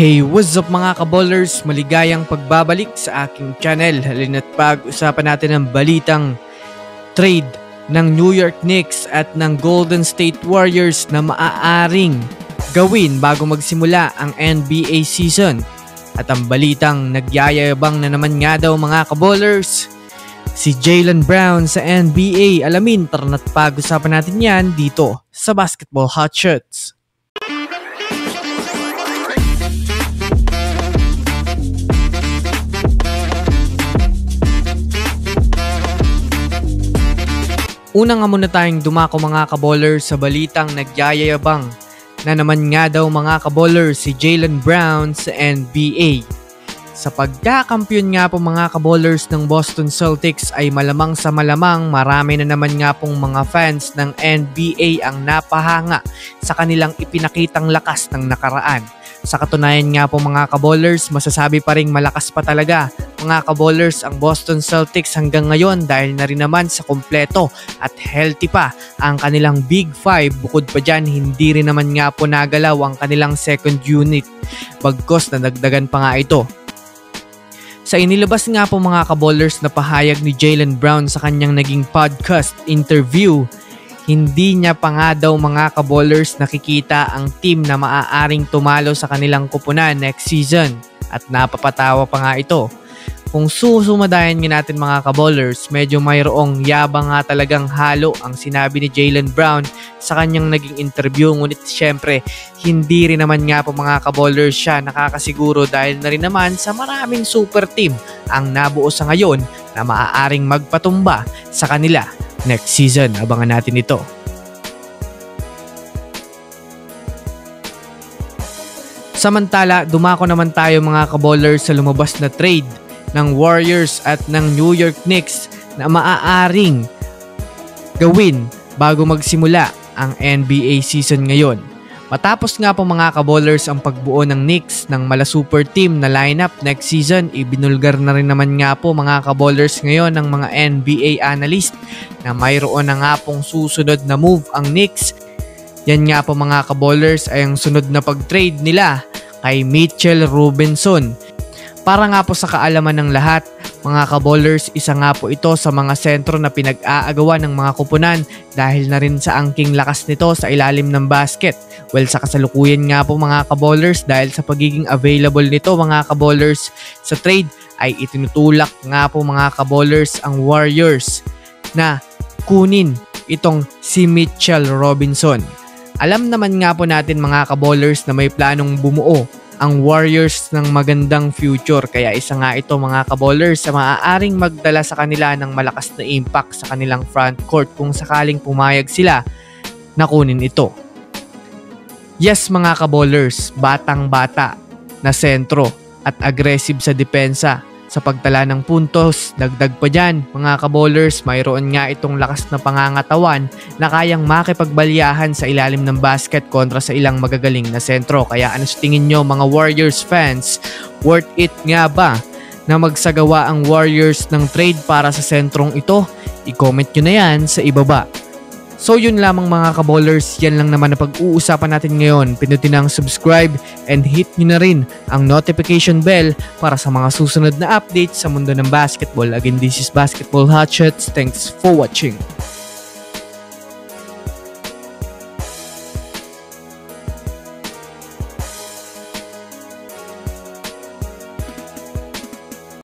Hey, what's up mga kaballers? Maligayang pagbabalik sa aking channel. Halina't pag-usapan natin ang balitang trade ng New York Knicks at ng Golden State Warriors na maaaring gawin bago magsimula ang NBA season. At ang balitang nagyayabang na naman nga daw mga kaballers, si Jaylen Brown sa NBA. Alamin, tara't pag-usapan natin yan dito sa Basketball Hotshots. Una nga muna tayong dumako mga kaballers sa balitang nagyayabang na naman nga daw mga kaballers si Jaylen Brown sa NBA. Sa pagkakampiyon nga po mga kaballers ng Boston Celtics ay malamang sa malamang marami na naman nga pong mga fans ng NBA ang napahanga sa kanilang ipinakitang lakas ng nakaraan. Sa katunayan nga po mga kaballers, masasabi pa ring malakas pa talaga mga kaballers ang Boston Celtics hanggang ngayon dahil na rin naman sa kumpleto at healthy pa ang kanilang Big Five. Bukod pa dyan, hindi rin naman nga po nagalaw ang kanilang second unit bagkos na dagdagan pa nga ito. Sa inilabas nga po mga kaballers na pahayag ni Jaylen Brown sa kanyang naging podcast interview, hindi niya pa nga daw mga kaballers nakikita ang team na maaaring tumalo sa kanilang kupunan next season at napapatawa pa nga ito. Kung susumadayan nga natin mga kaballers, medyo mayroong yabang nga talagang halo ang sinabi ni Jaylen Brown sa kanyang naging interview. Ngunit syempre, hindi rin naman nga po mga kaballers siya nakakasiguro dahil na rin naman sa maraming super team ang nabuo sa ngayon na maaaring magpatumba sa kanila next season. Abangan natin ito. Samantala, dumako naman tayo mga kaballers sa lumabas na trade ng Warriors at ng New York Knicks na maaaring gawin bago magsimula ang NBA season ngayon. Matapos nga po mga kaballers ang pagbuo ng Knicks ng mala super team na lineup next season, ibinulgar na rin naman nga po mga kaballers ngayon ng mga NBA analyst na mayroon na nga pong susunod na move ang Knicks. Yan nga po mga kaballers ay ang sunod na pag-trade nila kay Mitchell Robinson. Para nga po sa kaalaman ng lahat, mga kaballers, isa nga po ito sa mga sentro na pinag-aagawan ng mga kupunan dahil na rin sa angking lakas nito sa ilalim ng basket. Well, sa kasalukuyan nga po mga kaballers, dahil sa pagiging available nito mga kaballers sa trade ay itinutulak nga po mga kaballers ang Warriors na kunin itong si Mitchell Robinson. Alam naman nga po natin mga kaballers na may planong bumuo ang Warriors ng magandang future, kaya isa nga ito mga kaballers sa maaaring magdala sa kanila ng malakas na impact sa kanilang front court kung sakaling pumayag sila na kunin ito. Yes mga kaballers, batang-bata na sentro at aggressive sa depensa sa pagtala ng puntos. Dagdag pa dyan mga kaballers, mayroon nga itong lakas na pangangatawan na kayang makipagbalyahan sa ilalim ng basket kontra sa ilang magagaling na sentro. Kaya ano sa tingin nyo mga Warriors fans, worth it nga ba na magsagawa ang Warriors ng trade para sa sentrong ito? I-comment nyo na yan sa ibaba. So yun lamang mga kaballers, yan lang naman na pag-uusapan natin ngayon. Pindutin ang subscribe and hit nyo na rin ang notification bell para sa mga susunod na updates sa mundo ng basketball. Again, this is Basketball Hotshots. Thanks for watching.